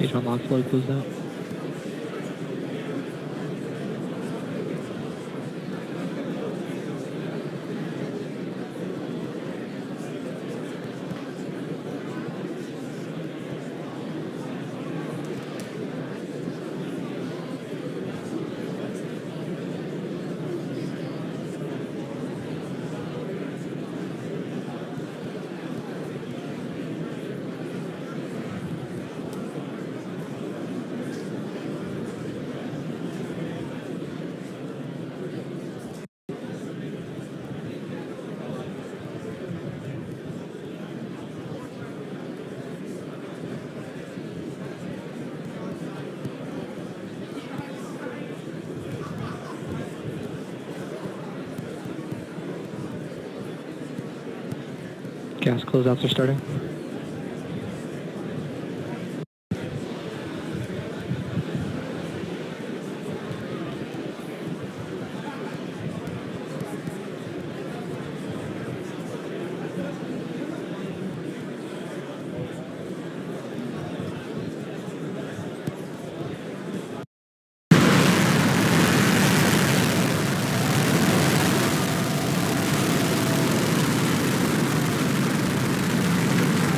Stage 1 launch load closed out. Gas closeouts are starting.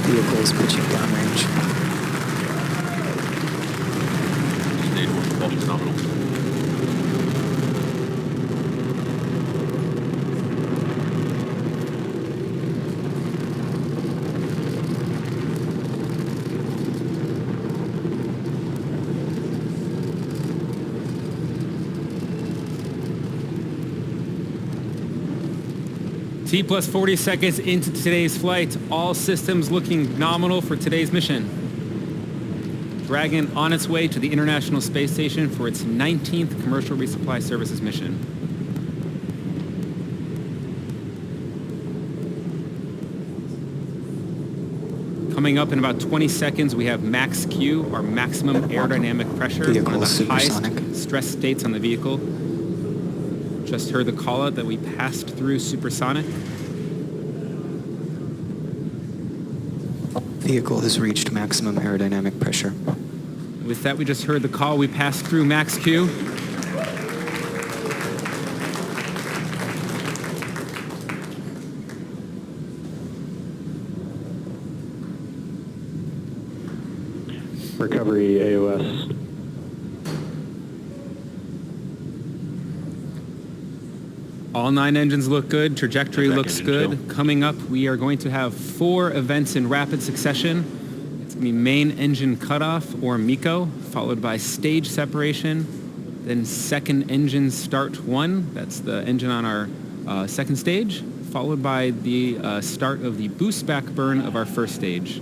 Vehicles pitching downrange. Stage 1 propulsion nominal. T plus 40 seconds into today's flight. All systems looking nominal for today's mission. Dragon on its way to the International Space Station for its 19th Commercial Resupply Services mission. Coming up in about 20 seconds, we have max Q, our maximum aerodynamic pressure, Vehicle one of the supersonic. highest stress states on the vehicle. Just heard the call out that we passed through supersonic. Vehicle has reached maximum aerodynamic pressure. With that, we just heard the call. We passed through max Q. Recovery AOS. All 9 engines look good. Trajectory Back looks engine good. Coming up, we are going to have 4 events in rapid succession. It's going to be main engine cutoff, or MECO, followed by stage separation, then second engine start 1. That's the engine on our second stage, followed by the start of the boost back burn of our first stage.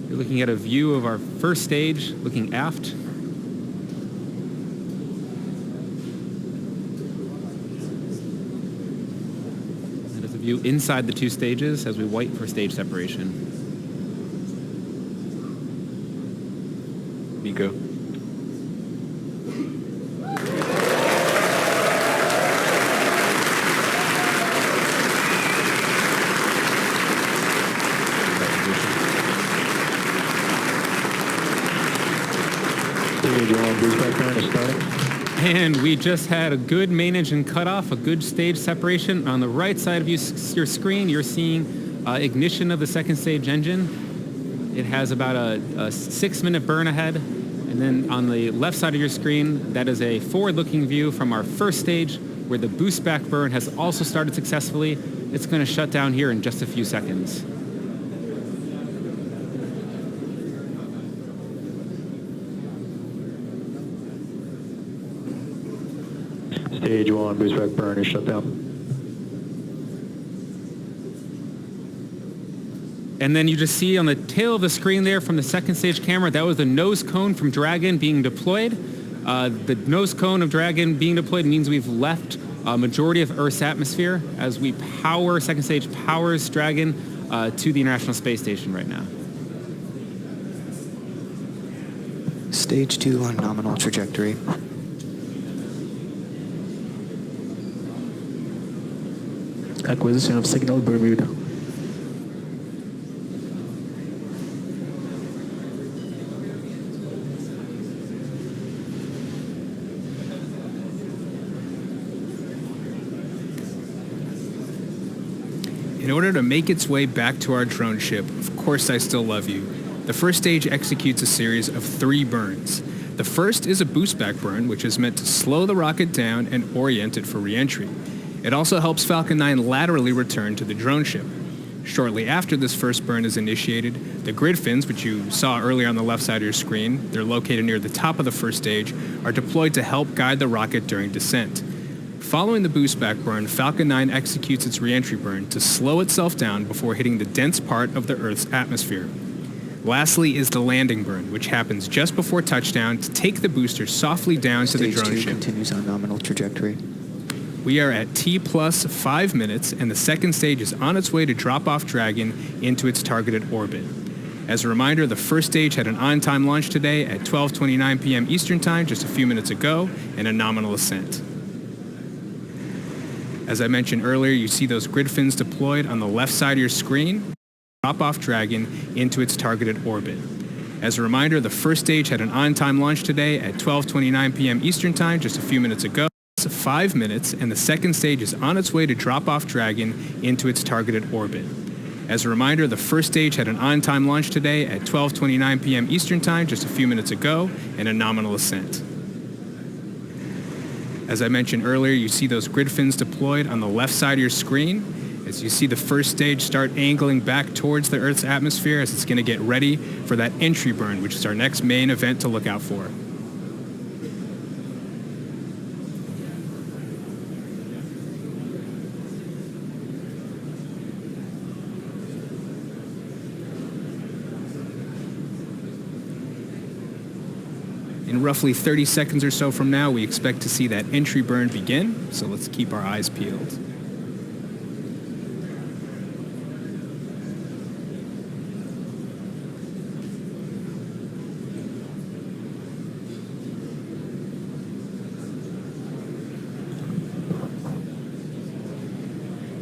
You're looking at a view of our first stage, looking aft. That is a view inside the 2 stages as we wait for stage separation. MECO. And we just had a good main engine cutoff, a good stage separation. On the right side of your screen, you're seeing ignition of the second stage engine. It has about a 6-minute burn ahead. And then on the left side of your screen, that is a forward-looking view from our first stage where the boost back burn has also started successfully. It's going to shut down here in just a few seconds. Stage 1 boost back burn is shut down. And then you just see on the tail of the screen there from the second stage camera, that was the nose cone from Dragon being deployed. The nose cone of Dragon being deployed means we've left a majority of Earth's atmosphere. As we power, second stage powers Dragon, to the International Space Station right now. Stage 2 on nominal trajectory. Acquisition of signal Bermuda. In order to make its way back to our drone ship, Of Course I Still Love You, the first stage executes a series of 3 burns. The first is a boostback burn, which is meant to slow the rocket down and orient it for re-entry. It also helps Falcon 9 laterally return to the drone ship. Shortly after this first burn is initiated, the grid fins, which you saw earlier on the left side of your screen, they're located near the top of the first stage, are deployed to help guide the rocket during descent. Following the boostback burn, Falcon 9 executes its re-entry burn to slow itself down before hitting the dense part of the Earth's atmosphere. Lastly is the landing burn, which happens just before touchdown to take the booster softly down to the Stage drone 2 ship. continues on nominal trajectory. We are at T plus 5 minutes, and the second stage is on its way to drop off Dragon into its targeted orbit. As a reminder, the first stage had an on-time launch today at 12:29 p.m. Eastern Time, just a few minutes ago, and a nominal ascent. As I mentioned earlier, you see those grid fins deployed on the left side of your screen. Drop off Dragon into its targeted orbit. As a reminder, the first stage had an on-time launch today at 12:29 p.m. Eastern Time, just a few minutes ago. 5 minutes, and the second stage is on its way to drop off Dragon into its targeted orbit. As a reminder, the first stage had an on-time launch today at 12:29 p.m. Eastern Time, just a few minutes ago, and a nominal ascent. As I mentioned earlier, you see those grid fins deployed on the left side of your screen. As you see the first stage start angling back towards the Earth's atmosphere as it's going to get ready for that entry burn, which is our next main event to look out for. In roughly 30 seconds or so from now, we expect to see that entry burn begin, so let's keep our eyes peeled.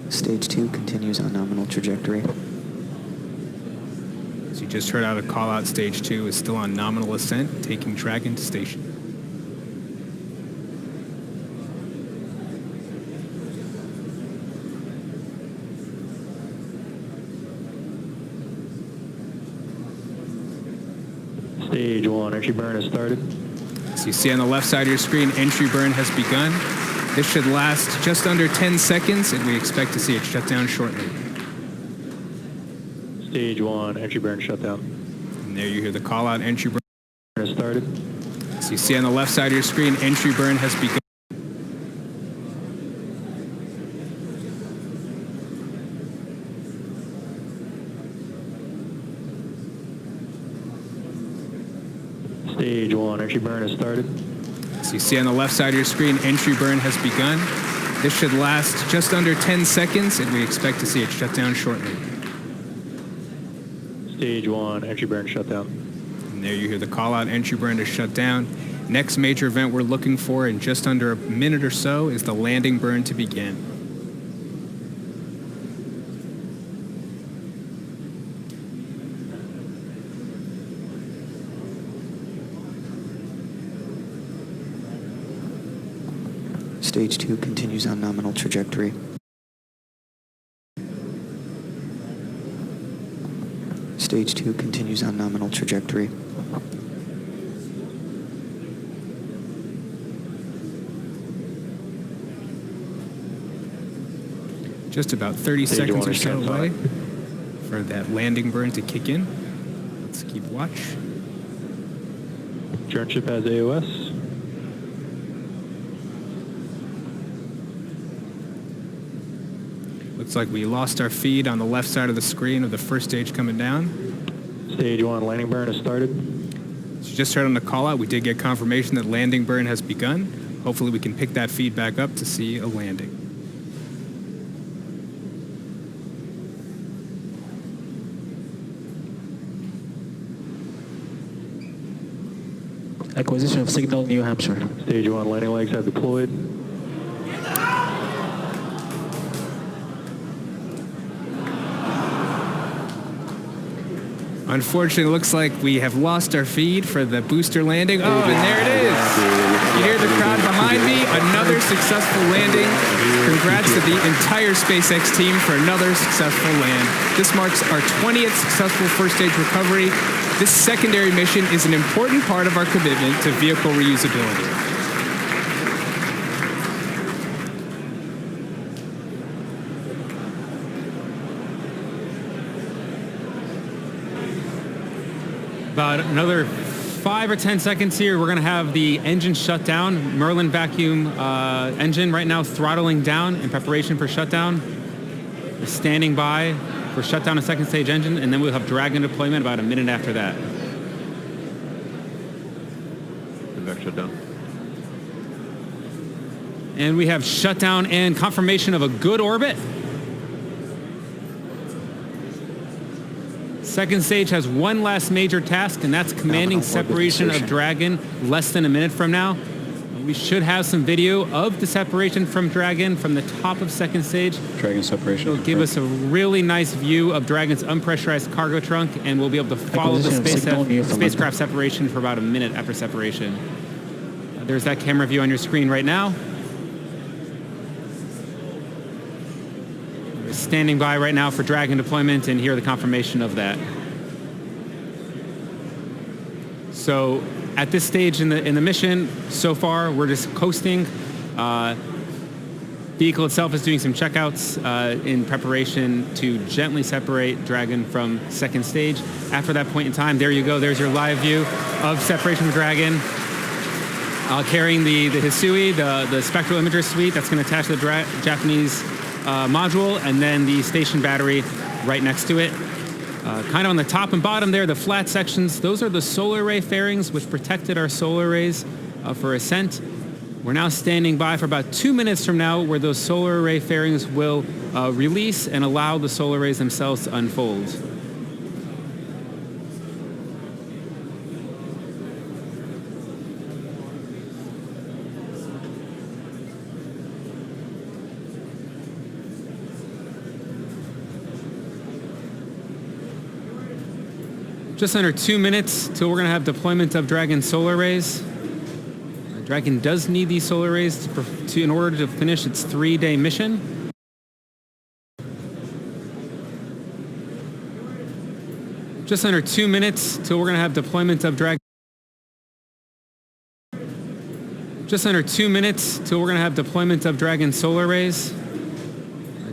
Stage 2 continues on nominal trajectory. As you just heard out a call out, stage 2 is still on nominal ascent, taking Dragon to station. Stage 1, entry burn has started. As you see on the left side of your screen, entry burn has begun. This should last just under 10 seconds, and we expect to see it shut down shortly. Stage 1, entry burn shutdown. And there you hear the call out, entry burn Has started. As you see on the left side of your screen, entry burn has begun. Stage 1, entry burn has started. As you see on the left side of your screen, entry burn has begun. This should last just under 10 seconds, and we expect to see it shut down shortly. Stage 1, entry burn shutdown. And there you hear the call out, entry burn is shut down. Next major event we're looking for in just under a minute or so is the landing burn to begin. Stage 2 continues on nominal trajectory. Stage 2 continues on nominal trajectory. Just about 30 Stage seconds one or is so transfer. away for that landing burn to kick in. Let's keep watch. Drone ship has AOS. Looks like we lost our feed on the left side of the screen of the first stage coming down. Stage 1, landing burn has started. As you just heard on the call out, we did get confirmation that landing burn has begun. Hopefully we can pick that feed back up to see a landing. Acquisition of signal, New Hampshire. Stage 1 landing legs have deployed. Unfortunately, it looks like we have lost our feed for the booster landing. Oh, and there it is. You hear the crowd behind me. Another successful landing. Congrats to the entire SpaceX team for another successful land. This marks our 20th successful first stage recovery. This secondary mission is an important part of our commitment to vehicle reusability. About another 5 or 10 seconds here, we're going to have the engine shut down. Merlin vacuum engine right now throttling down in preparation for shutdown. We're standing by for shutdown of second stage engine, and then we'll have Dragon deployment about a minute after that. Back shutdown. And we have shutdown and confirmation of a good orbit. Second stage has one last major task, and that's commanding separation of Dragon less than a minute from now. We should have some video of the separation from Dragon from the top of second stage. Dragon separation. It'll give us a really nice view of Dragon's unpressurized cargo trunk, and we'll be able to follow the spacecraft separation for about a minute after separation. There's that camera view on your screen right now. We're standing by right now for Dragon deployment, and here are the confirmation of that. So at this stage in the mission, so far, we're just coasting. Vehicle itself is doing some checkouts in preparation to gently separate Dragon from second stage. After that point in time, there you go. There's your live view of separation from Dragon. Carrying the Hisui, the spectral imager suite that's going to attach to the Japanese module, and then the station battery right next to it. Kind of on the top and bottom there, the flat sections, those are the solar array fairings which protected our solar arrays for ascent. We're now standing by for about 2 minutes from now where those solar array fairings will release and allow the solar arrays themselves to unfold. Just under 2 minutes till we're going to have deployment of Dragon solar arrays. Dragon does need these solar arrays in order to finish its 3-day mission. Just under 2 minutes till we're going to have deployment of Dragon. Just under 2 minutes till we're going to have deployment of Dragon solar arrays.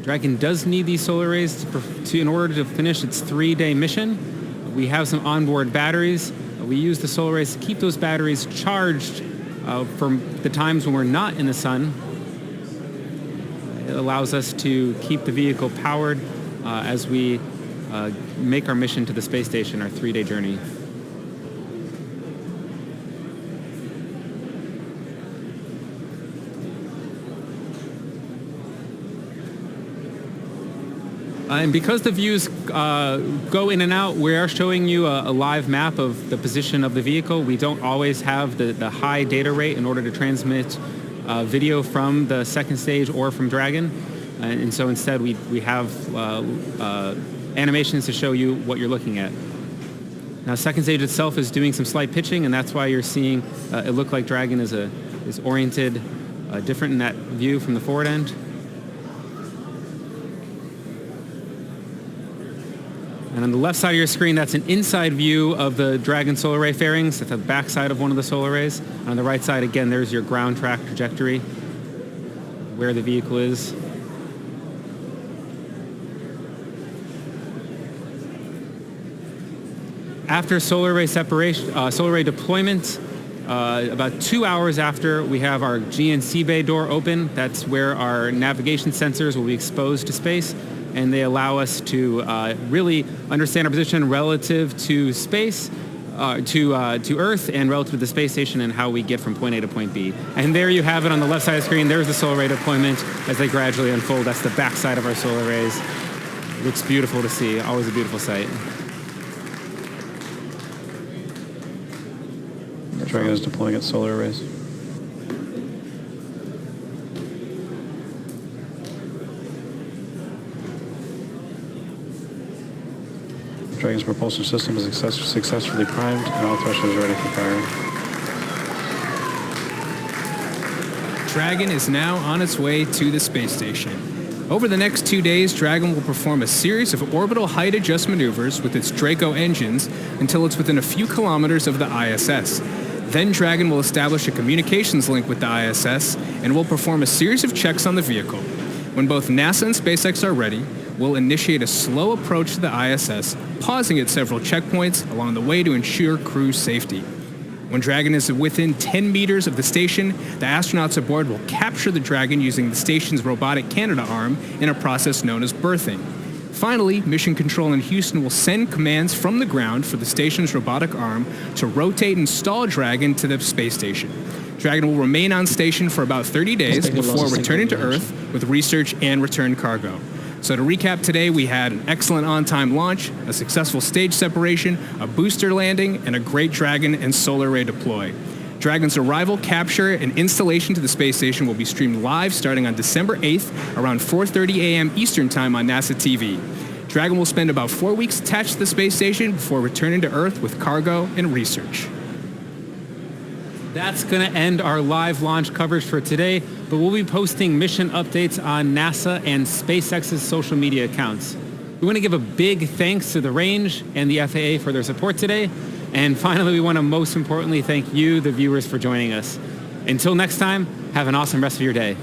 Dragon does need these solar arrays in order to finish its 3-day mission. We have some onboard batteries. We use the solar arrays to keep those batteries charged from the times when we're not in the sun. It allows us to keep the vehicle powered as we make our mission to the space station, our 3-day journey. And because the views go in and out, we are showing you a live map of the position of the vehicle. We don't always have the high data rate in order to transmit video from the second stage or from Dragon. And so instead we have animations to show you what you're looking at. Now second stage itself is doing some slight pitching, and that's why you're seeing it look like Dragon is oriented different in that view from the forward end. And on the left side of your screen, that's an inside view of the Dragon solar array fairings. That's the back side of one of the solar arrays. And on the right side, again, there's your ground track trajectory, where the vehicle is. After solar array separation, solar array deployment, about 2 hours after, we have our GNC bay door open. That's where our navigation sensors will be exposed to space, and they allow us to really understand our position relative to space, to Earth, and relative to the space station, and how we get from point A to point B. And there you have it on the left side of the screen. There's the solar array deployment as they gradually unfold. That's the back side of our solar arrays. It looks beautiful to see. Always a beautiful sight. Dragon is deploying its solar arrays. Dragon's propulsion system is successfully primed and all thrusters are ready for firing. Dragon is now on its way to the space station. Over the next 2 days, Dragon will perform a series of orbital height adjust maneuvers with its Draco engines until it's within a few kilometers of the ISS. Then Dragon will establish a communications link with the ISS and will perform a series of checks on the vehicle. When both NASA and SpaceX are ready, we'll initiate a slow approach to the ISS, pausing at several checkpoints along the way to ensure crew safety. When Dragon is within 10 meters of the station, the astronauts aboard will capture the Dragon using the station's Robotic Canada arm in a process known as berthing. Finally, Mission Control in Houston will send commands from the ground for the station's robotic arm to rotate and stall Dragon to the space station. Dragon will remain on station for about 30 days before returning to Earth with research and return cargo. So to recap today, we had an excellent on-time launch, a successful stage separation, a booster landing, and a great Dragon and solar array deploy. Dragon's arrival, capture, and installation to the space station will be streamed live starting on December 8th around 4:30 a.m. Eastern Time on NASA TV. Dragon will spend about 4 weeks attached to the space station before returning to Earth with cargo and research. That's going to end our live launch coverage for today, but we'll be posting mission updates on NASA and SpaceX's social media accounts. We want to give a big thanks to the range and the FAA for their support today. And finally, we want to most importantly thank you, the viewers, for joining us. Until next time, have an awesome rest of your day.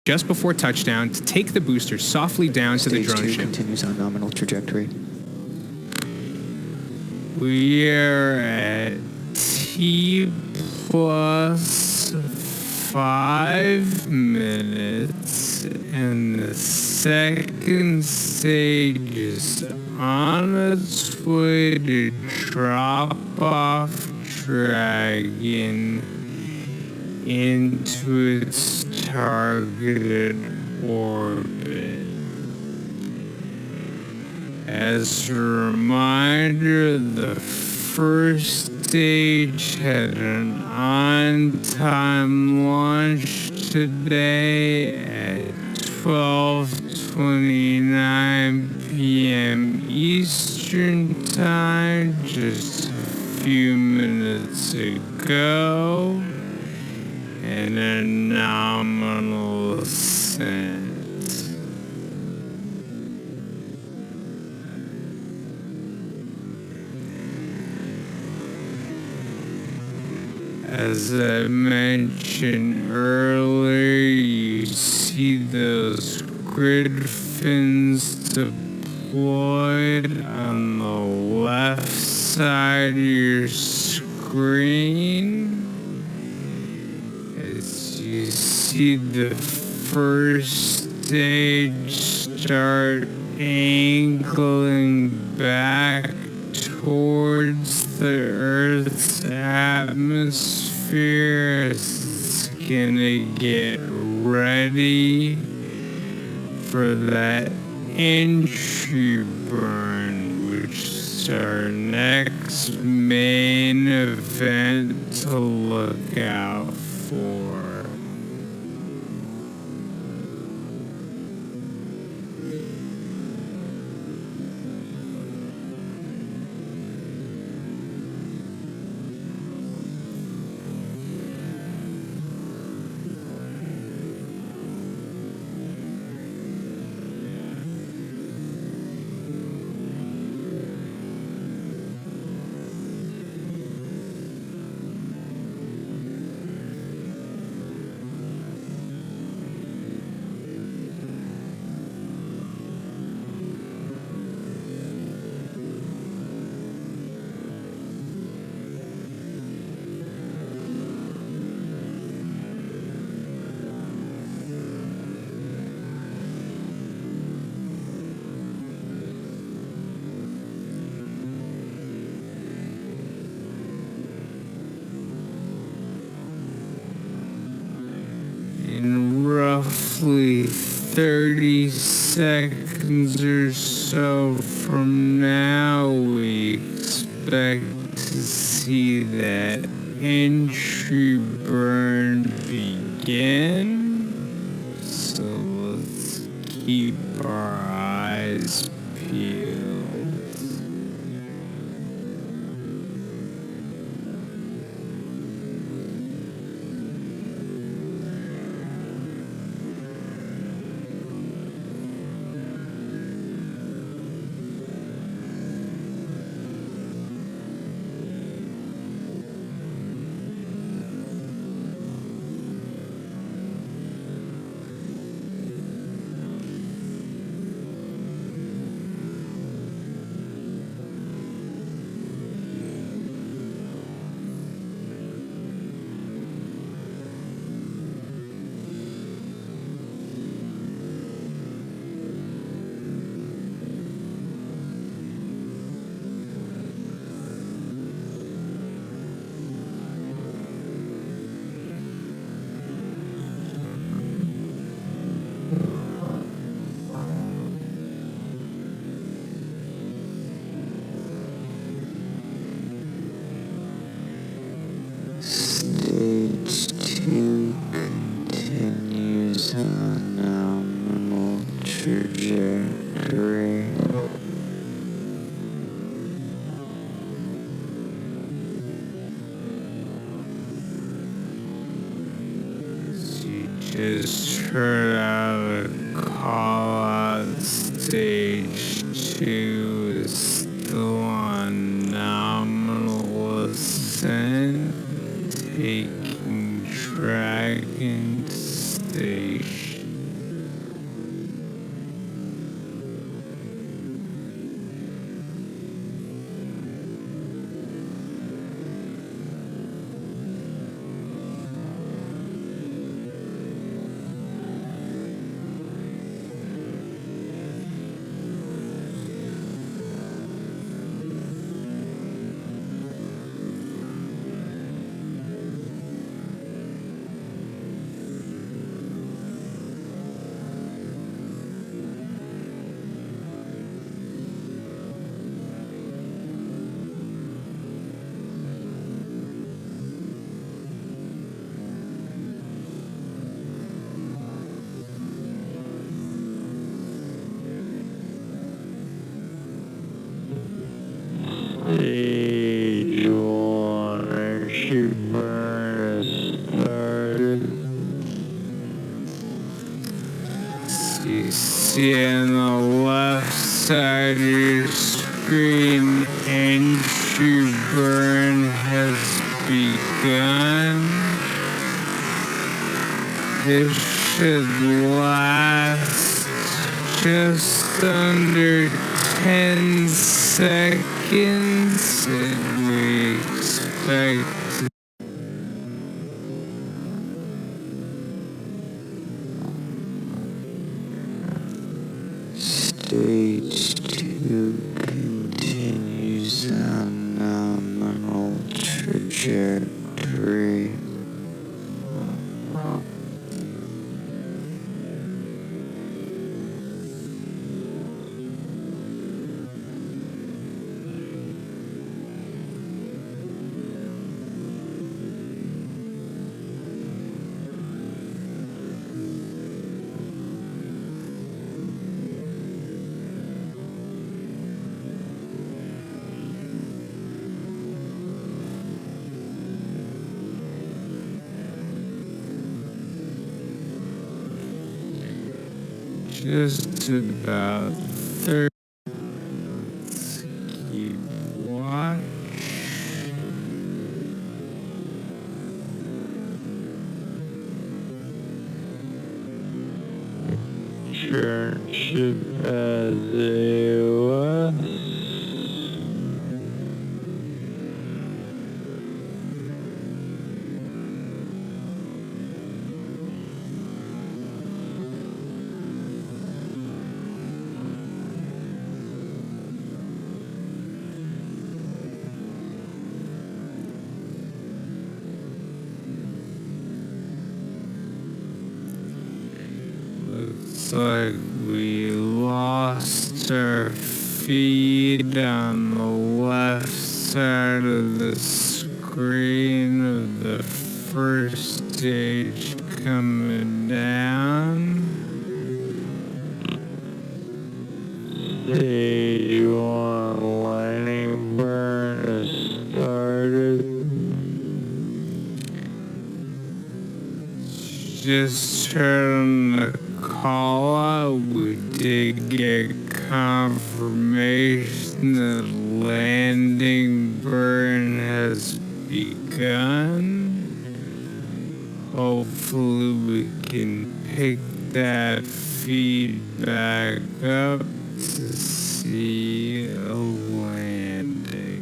Just before touchdown, to take the booster softly down to the Stage drone 2 ship. continues on nominal trajectory. We are at T plus 5 minutes, and the second stage is on its way to drop off Dragon into its targeted orbit. As a reminder, the first stage had an on-time launch today at 12:29 p.m. Eastern Time, just a few minutes ago, and a nominal ascent. As I mentioned earlier, you see those grid fins deployed on the left side of your screen. As you see the first stage start angling back towards the Earth's atmosphere, it's gonna get ready for that entry burn, which is our next main event to look out for. In roughly 30 seconds or so from now, we expect to see that entry burn begin. So let's keep our eyes peeled. Stage 2 continues on nominal trajectory. You just heard out a call out. Stage 2 is still on nominal ascent, taking Dragon Station. Stage 1 entry burn has started. You see on the left side of your screen, entry burn has begun. This should last just under 10 seconds, and we expect Stage 2 continues on nominal trajectory. Just about 30. Let's keep watch. Turn ship as AOS. like we lost our feed on the left side of the screen of the first stage coming down. Stage 1 lightning burn has started. Just heard on the call out, we did get confirmation that landing burn has begun. Hopefully we can pick that feedback up to see a landing.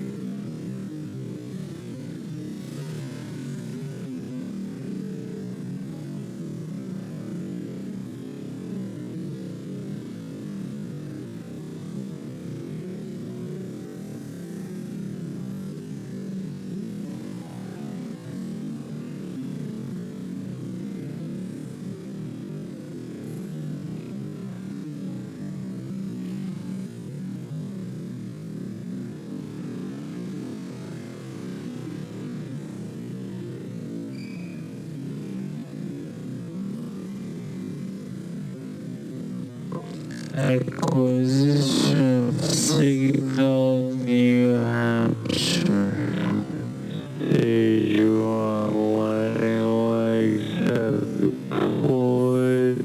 Acquisition signal New Hampshire. Stage 1 landing legs have deployed.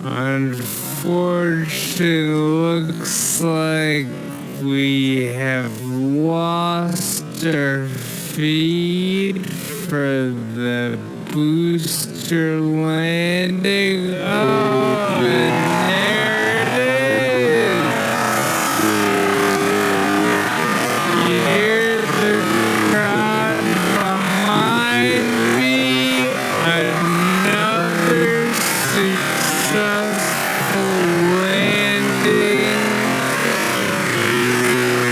Unfortunately, looks like we have lost our feed for the booster landing. Oh, and there it is! You hear the crowd behind me? Another successful landing.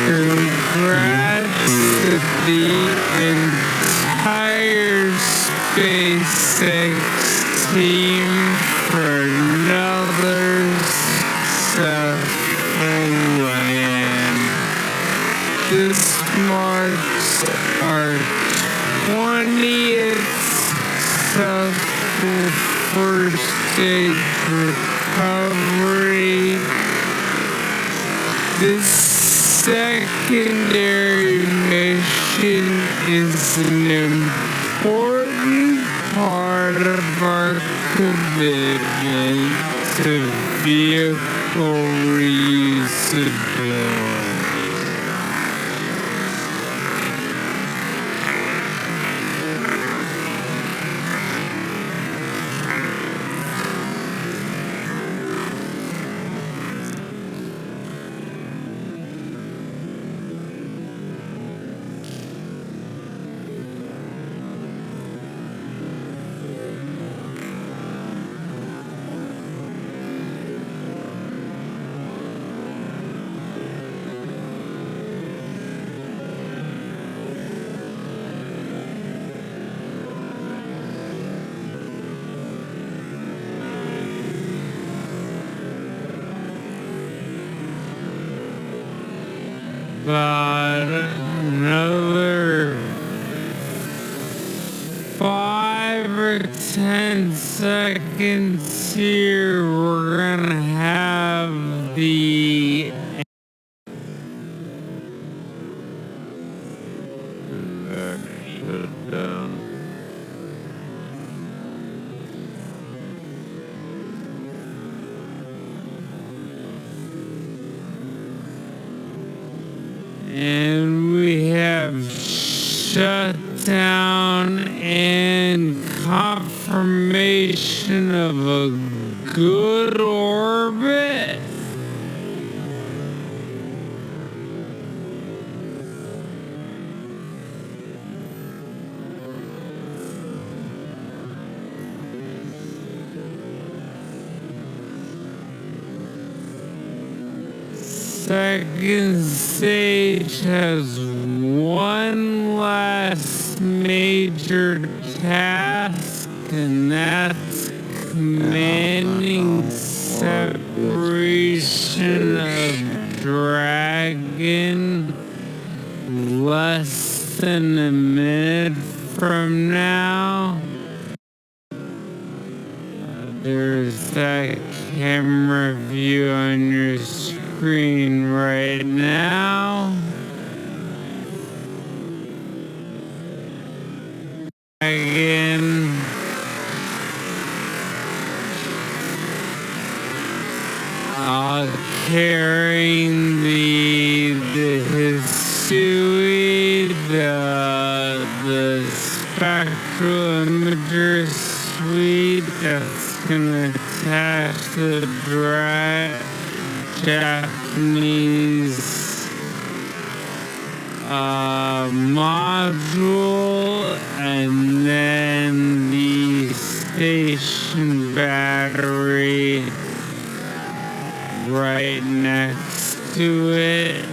Congrats to the entire SpaceX team for another successful land. This marks our 20th successful first stage recovery. This secondary mission is an important part of our commitment to vehicle reusability. About another 5 or 10 seconds here, we're gonna have the Shut down. and we have shut down and confirmation formation of a good orbit. Second stage has one last major task, and that's commanding separation of Dragon less than a minute from now. There's that camera view on your screen right now. Again. Carrying the Hisui, the spectral imager suite that's gonna attach the Japanese module, and then the station battery right next to it.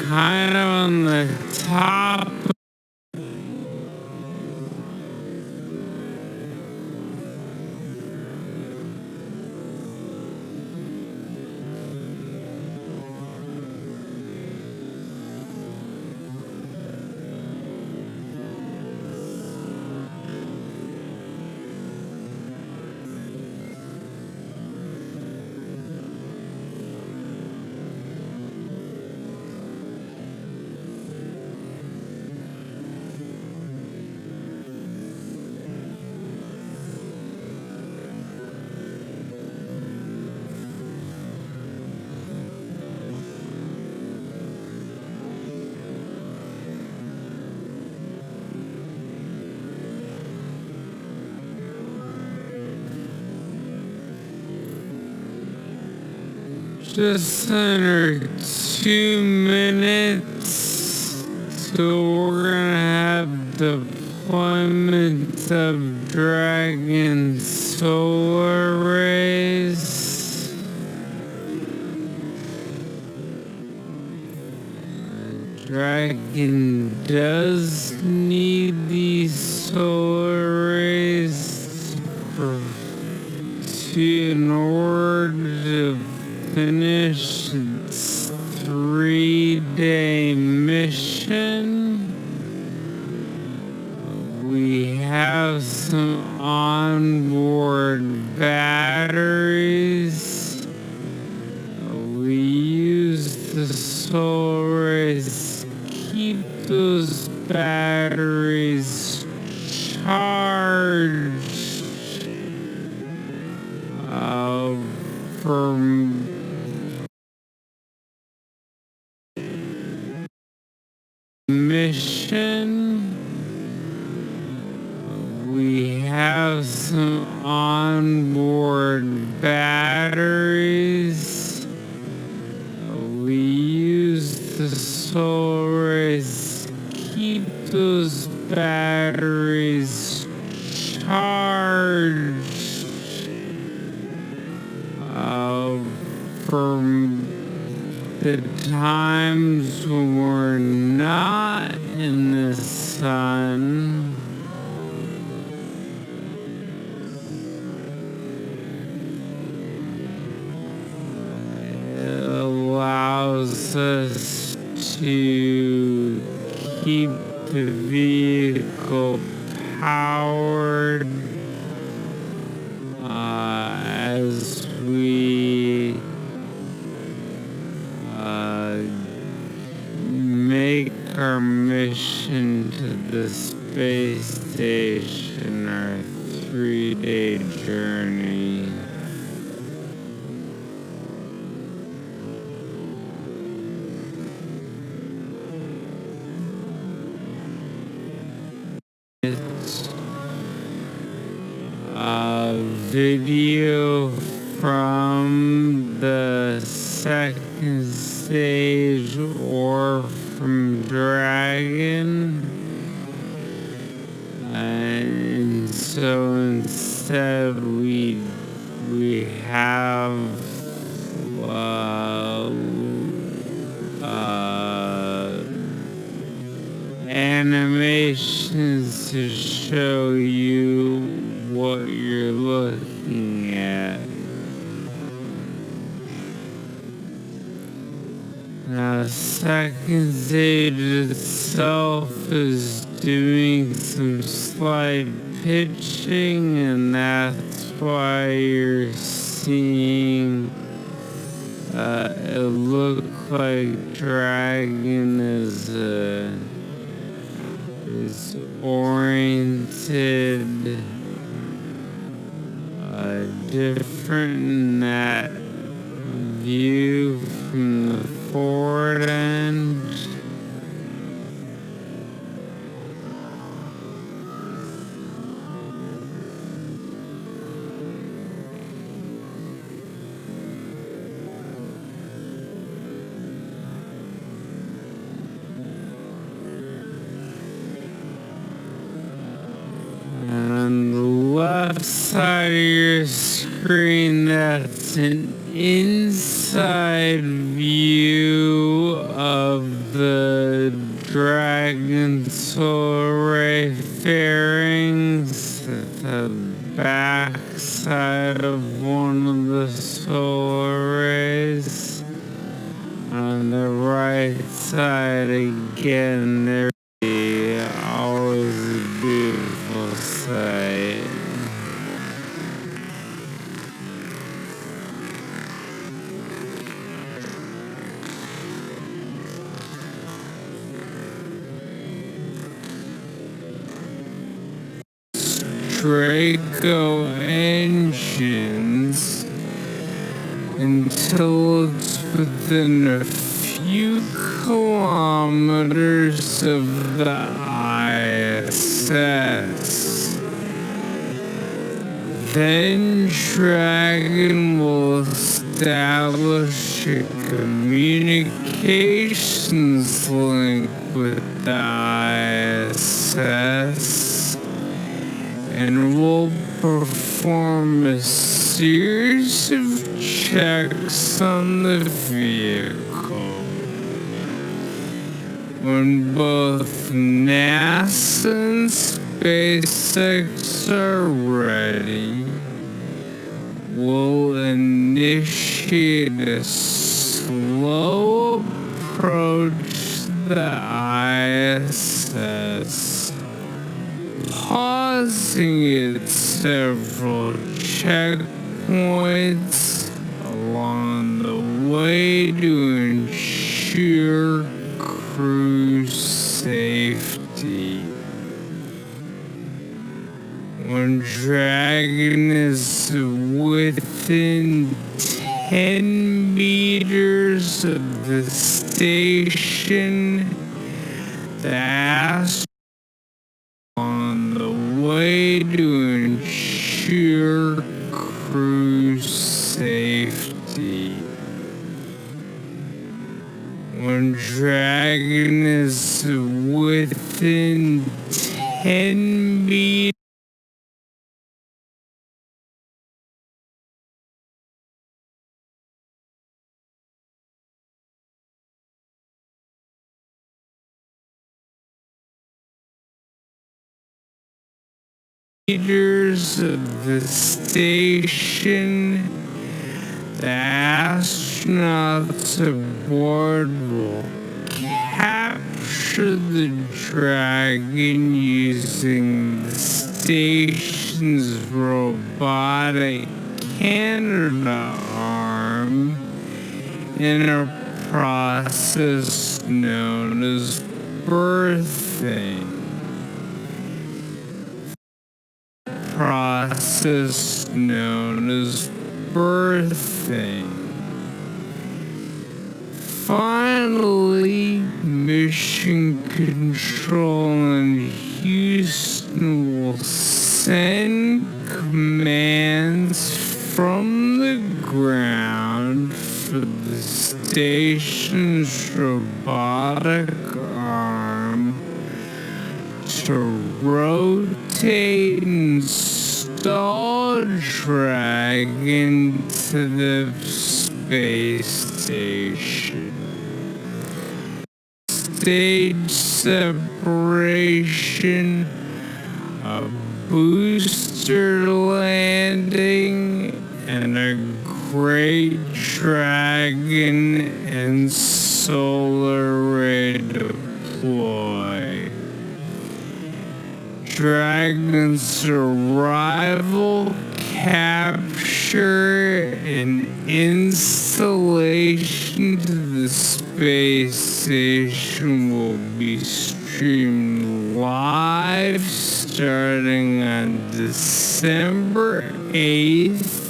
Kind of on the top. Just under 2 minutes, so we're gonna have deployment of Dragon solar arrays. Dragon does need these solar arrays in order to finish its 3-day mission. We have some onboard batteries. We use the solar arrays to keep those batteries charged for mission. We have some onboard batteries. We use the solar arrays to keep those batteries charged for the times when we're not in the sun. It allows us to keep the vehicle powered as we make our mission to the space station, our 3-day journey. video from the second stage or from Dragon. And so instead we have animations to show you what you're looking at. Now, the second stage itself is doing some slight pitching, and that's why you're seeing it look like Dragon is oriented different in that view from the forward end. And on the left side of your screen, that's an inside view of the Dragon solar array fairings at the back side of one of the solar arrays. On the right side again, there's always a beautiful sight. Draco engines until it's within a few kilometers of the ISS. Then Dragon will establish a communications link with the ISS and will perform a series of checks on the vehicle. When both NASA and SpaceX are ready, we'll initiate a slow approach to the ISS, pausing at several checkpoints along the way to ensure crew safety. When Dragon is within 10 meters of the station, the astronaut on the way to ensure crew safety. When Dragon is within 10 meters of the station, the astronauts aboard will capture the Dragon using the station's robotic Canadarm in a process known as birthing. Finally, Mission Control in Houston will send commands from the ground for the station's robotic arm to rotate and stall Dragon to the space station. Stage separation, a booster landing, and a great Dragon and solar array deploy. Dragon's arrival, capture, and installation to the space station will be streamed live starting on December 8th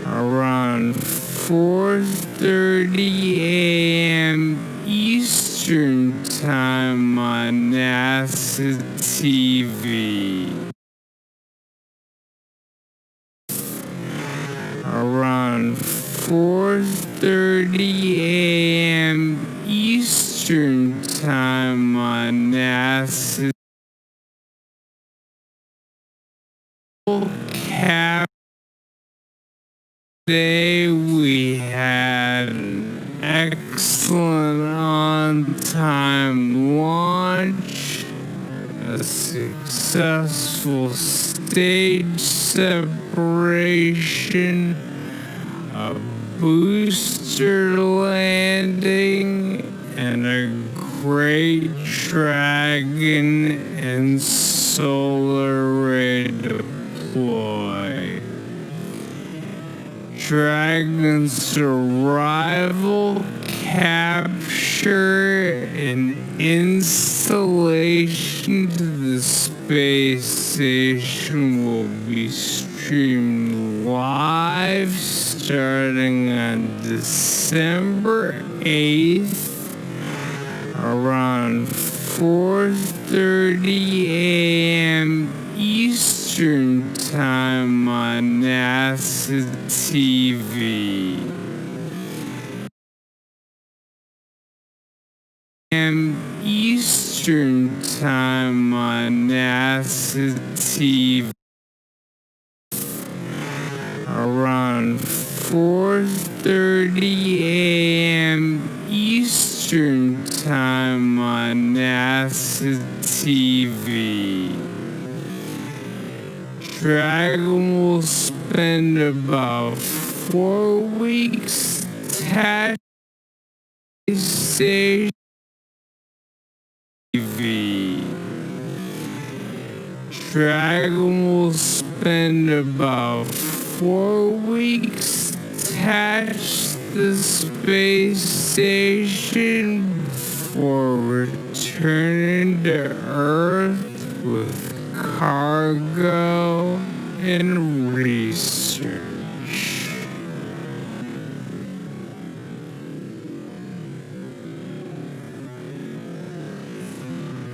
around 4:30 a.m. Eastern Time on NASA TV. Around 4:30 a.m. Eastern Time on NASA Cap. Today we had an excellent on-time launch, a successful stage separation, a booster landing, and a great Dragon and solar array deploy. Dragon's arrival, capture, and installation to the space station will be streamed live starting on December 8th around 4:30 a.m. Eastern Time on NASA TV. Eastern Time on NASA TV. Around 4:30 a.m. Eastern Time on NASA TV. Dragon will spend about 4 weeks attached to station TV. Dragon will spend about 4 weeks attached to the space station before returning to Earth with cargo and research.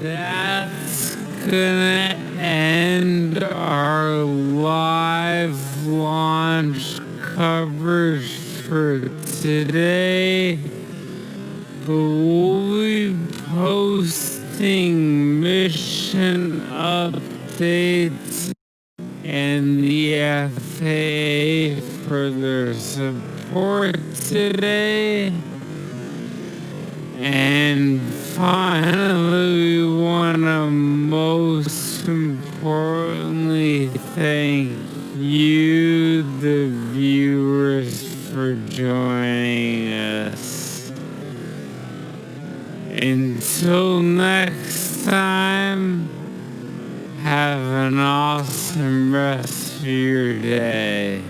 That's gonna end our live launch coverage for today. We'll be posting mission updates and the FAA for their support today. And finally, we want to most importantly thank you, the viewers, for joining us. Until next time, have an awesome rest of your day.